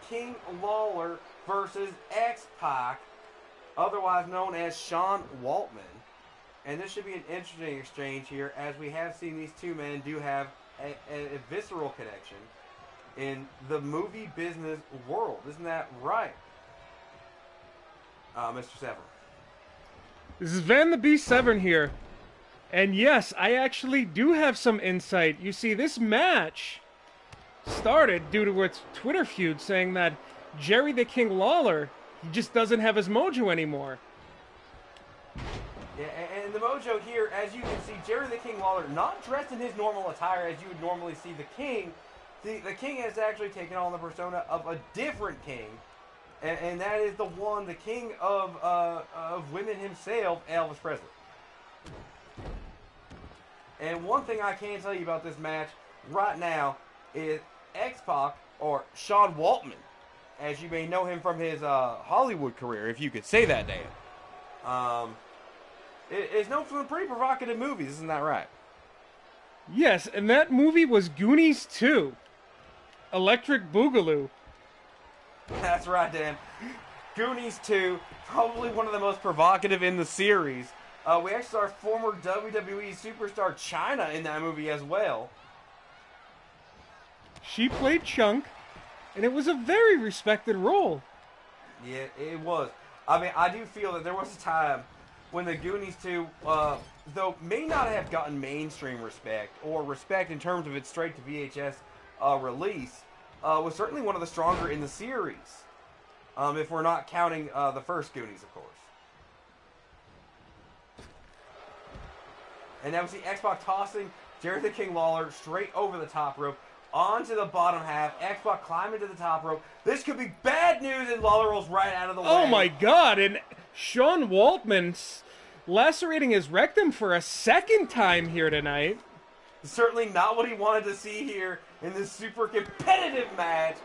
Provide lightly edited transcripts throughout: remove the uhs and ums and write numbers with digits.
King Lawler versus X-Pac, otherwise known as Sean Waltman. And this should be an interesting exchange here, as we have seen these two men do have a visceral connection in the movie business world. Isn't that right, Mr. Severn? This is Van the Beast Severn here. And yes, I actually do have some insight. You see, this match started due to its Twitter feud saying that Jerry the King Lawler, he just doesn't have his mojo anymore. Yeah, and the mojo here, as you can see, Jerry the King Lawler not dressed in his normal attire as you would normally see the King. The King has actually taken on the persona of a different King, and that is the one, the King of women himself, Elvis Presley. And one thing I can tell you about this match right now is X-Pac, or Sean Waltman, as you may know him from his Hollywood career, if you could say that, Dan. Is known for some pretty provocative movies, isn't that right? Yes, and that movie was Goonies 2. Electric Boogaloo. That's right, Dan. Goonies 2, probably one of the most provocative in the series. We actually saw former WWE superstar Chyna in that movie as well. She played Chunk, and it was a very respected role. Yeah, it was. I mean, I do feel that there was a time when the Goonies 2, though may not have gotten mainstream respect, or respect in terms of its straight to VHS release, was certainly one of the stronger in the series. If we're not counting the first Goonies, of course. And now we see X-Pac tossing Jerry the King Lawler straight over the top rope onto the bottom half. X-Pac climbing to the top rope. This could be bad news, and Lawler rolls right out of the way. Oh my God! And Sean Waltman's lacerating his rectum for a second time here tonight. Certainly not what he wanted to see here in this super competitive match.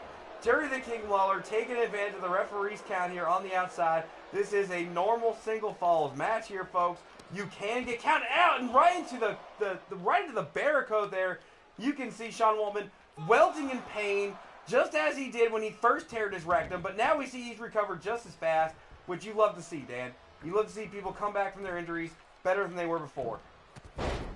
Jerry the King Lawler taking advantage of the referee's count here on the outside. This is a normal single falls match here, folks. You can get counted out, and right into the barricade there, you can see Sean Waltman welting in pain, just as he did when he first teared his rectum. But now we see he's recovered just as fast, which you love to see, Dan. You love to see people come back from their injuries better than they were before.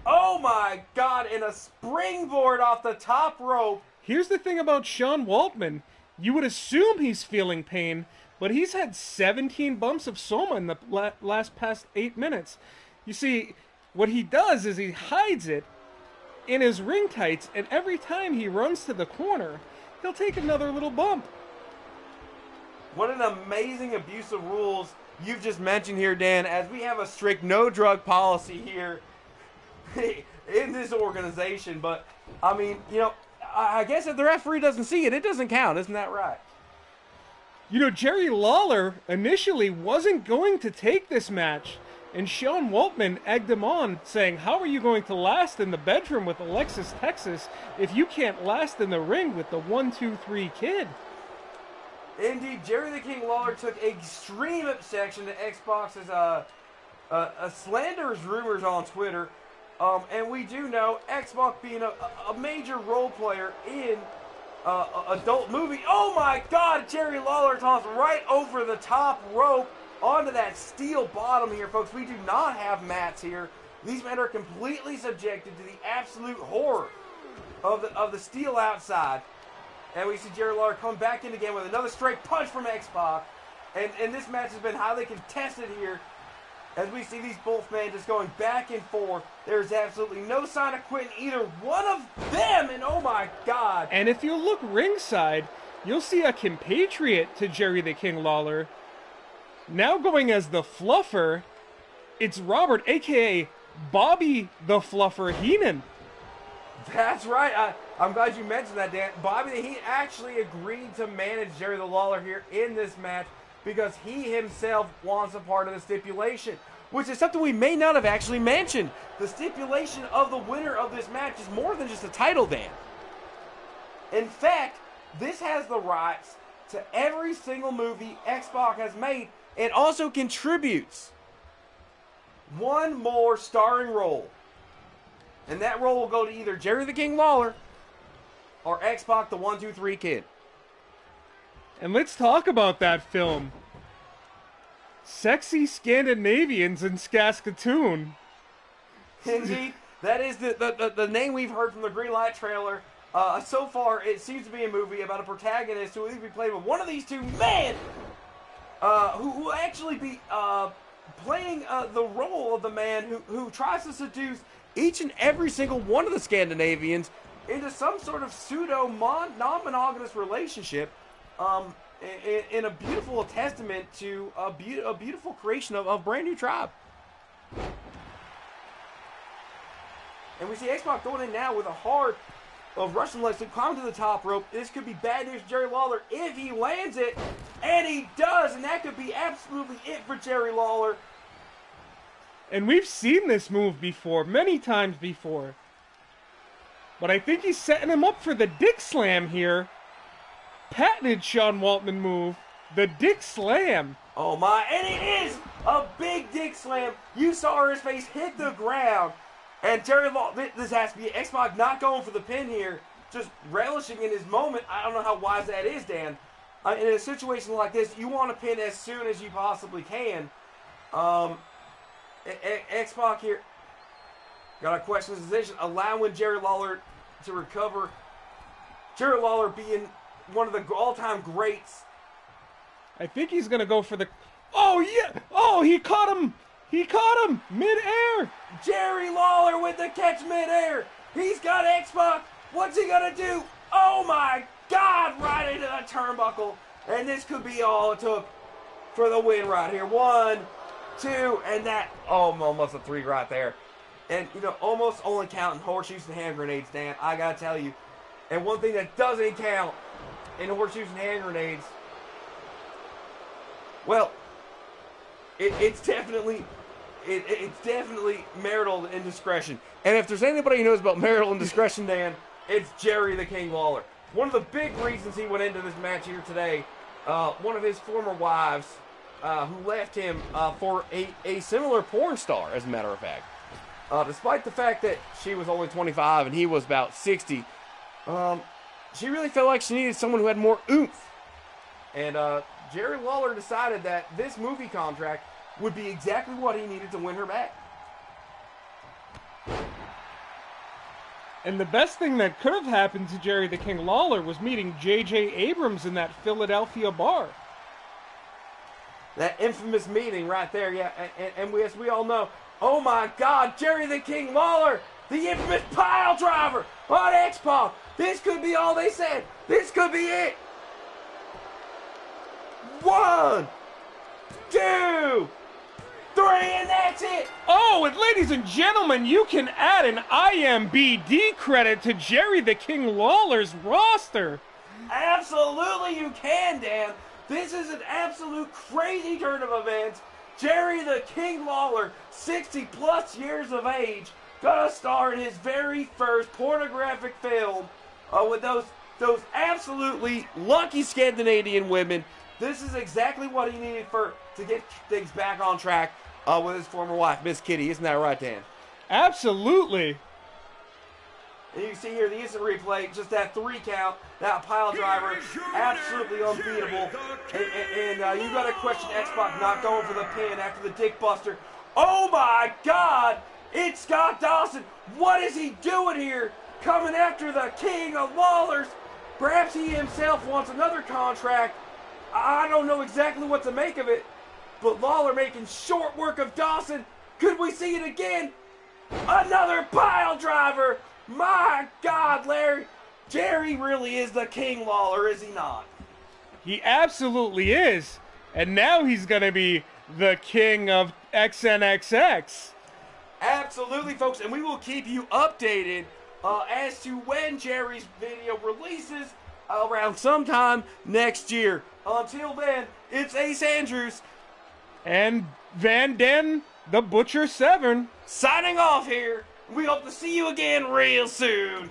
Oh my God, and a springboard off the top rope. Here's the thing about Sean Waltman. You would assume he's feeling pain, but he's had 17 bumps of soma in the past 8 minutes. You see, what he does is he hides it in his ring tights, and every time he runs to the corner, he'll take another little bump. What an amazing abuse of rules you've just mentioned here, Dan, as we have a strict no drug policy here in this organization. But, I mean, you know, I guess if the referee doesn't see it, it doesn't count. Isn't that right? You know, Jerry Lawler initially wasn't going to take this match, and Sean Waltman egged him on, saying, how are you going to last in the bedroom with Alexis Texas if you can't last in the ring with the 1-2-3 Kid? Indeed, Jerry the King Lawler took extreme objection to Xbox's slanderous rumors on Twitter. And we do know Xbox being a major role player in adult movie. Oh my God, Jerry Lawler tossed right over the top rope onto that steel bottom here, folks. We do not have mats here. These men are completely subjected to the absolute horror of the steel outside. And we see Jerry Lawler come back in again with another straight punch from X-Pac. And this match has been highly contested here, as we see these both men just going back and forth. There's absolutely no sign of quitting either one of them, and oh my God. And if you look ringside, you'll see a compatriot to Jerry the King Lawler. Now going as the Fluffer, it's Robert, a.k.a. Bobby the Fluffer Heenan. That's right. I'm glad you mentioned that, Dan. Bobby the Heenan actually agreed to manage Jerry the Lawler here in this match because he himself wants a part of the stipulation, which is something we may not have actually mentioned. The stipulation of the winner of this match is more than just a title, Dan. In fact, this has the rights to every single movie Xbox has made, and also contributes one more starring role. And that role will go to either Jerry the King Lawler or X-Pac the 1-2-3 Kid. And let's talk about that film. Sexy Scandinavians in Saskatoon. Indeed, that is the name we've heard from the Green Light trailer. So far, it seems to be a movie about a protagonist who will either be played with one of these two men, who will actually be playing the role of the man who tries to seduce each and every single one of the Scandinavians into some sort of pseudo non-monogamous relationship, in a beautiful testament to a beautiful creation of brand new tribe. And we see X-Pac going in now with a hard Russian leg sweep, climb to the top rope. This could be bad news for Jerry Lawler if he lands it, and he does, and that could be absolutely it for Jerry Lawler. And we've seen this move before, many times before. But I think he's setting him up for the Dick Slam here. Patented Sean Waltman move, the Dick Slam. Oh my, and it is a big Dick Slam. You saw his face hit the ground. And Jerry Lawler, this has to be X-Pac not going for the pin here, just relishing in his moment. I don't know how wise that is, Dan. In a situation like this, you want to pin as soon as you possibly can. X-Pac here got to question his decision, allowing Jerry Lawler to recover. Jerry Lawler being one of the all-time greats. I think he's going to go for the... Oh, yeah! Oh, he caught him! He caught him mid-air! Jerry Lawler with the catch mid-air. He's got X-Pac. What's he going to do? Oh, my God! Right into the turnbuckle. And this could be all it took for the win right here. 1, 2, and that... Oh, almost a 3 right there. And, you know, almost only counting horseshoes and hand grenades, Dan. I got to tell you. And one thing that doesn't count in horseshoes and hand grenades... Well, it's definitely marital indiscretion. And if there's anybody who knows about marital indiscretion, Dan, it's Jerry the King Lawler. One of the big reasons he went into this match here today, one of his former wives, who left him for a similar porn star, as a matter of fact. Despite the fact that she was only 25 and he was about 60, she really felt like she needed someone who had more oomph. And Jerry Lawler decided that this movie contract would be exactly what he needed to win her back. And the best thing that could have happened to Jerry the King Lawler was meeting J.J. Abrams in that Philadelphia bar. That infamous meeting right there, yeah. And as we all know, oh my God, Jerry the King Lawler, the infamous pile driver on X-Pac. This could be all they said. This could be it. 1, 2, 3, and that's it! Oh, and ladies and gentlemen, you can add an IMBD credit to Jerry the King Lawler's roster. Absolutely you can, Dan. This is an absolute crazy turn of events. Jerry the King Lawler, 60-plus years of age, gonna star in his very first pornographic film with those absolutely lucky Scandinavian women. This is exactly what he needed to get things back on track with his former wife, Miss Kitty. Isn't that right, Dan? Absolutely. And you can see here the instant replay, just that 3 count, that pile driver, absolutely unbeatable. And you got to question X-Pac not going for the pin after the Dick Buster. Oh my God! It's Scott Dawson. What is he doing here? Coming after the King of Lawlers. Perhaps he himself wants another contract. I don't know exactly what to make of it, but Lawler making short work of Dawson. Could we see it again? Another pile driver. My God, Larry. Jerry really is the King Lawler, is he not? He absolutely is. And now he's going to be the king of XNXX. Absolutely, folks. And we will keep you updated as to when Jerry's video releases around sometime next year. Until then, it's Ace Andrews and Van Den, the Butcher 7, signing off here. We hope to see you again real soon.